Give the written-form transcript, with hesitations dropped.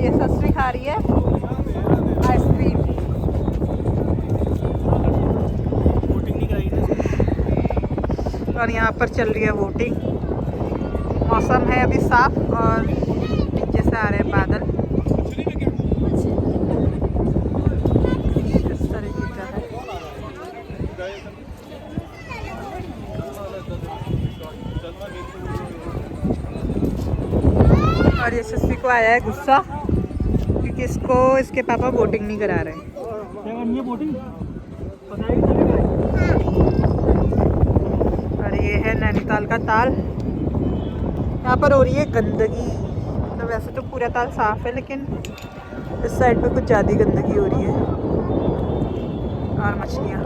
ये सस्ती खा रही है आइसक्रीम। और यहाँ पर चल रही है वोटिंग। मौसम है अभी साफ और नीचे से आ रहे हैं बादल। इस तरीके का है। और यशस्वी को आया है गुस्सा क्योंकि इसको इसके पापा वोटिंग नहीं करा रहे हैं। और ये है नैनीताल का ताल। यहाँ पर हो रही है गंदगी। मतलब वैसे तो पूरा ताल साफ है लेकिन इस साइड पे कुछ ज़्यादा गंदगी हो रही है। और मछलियाँ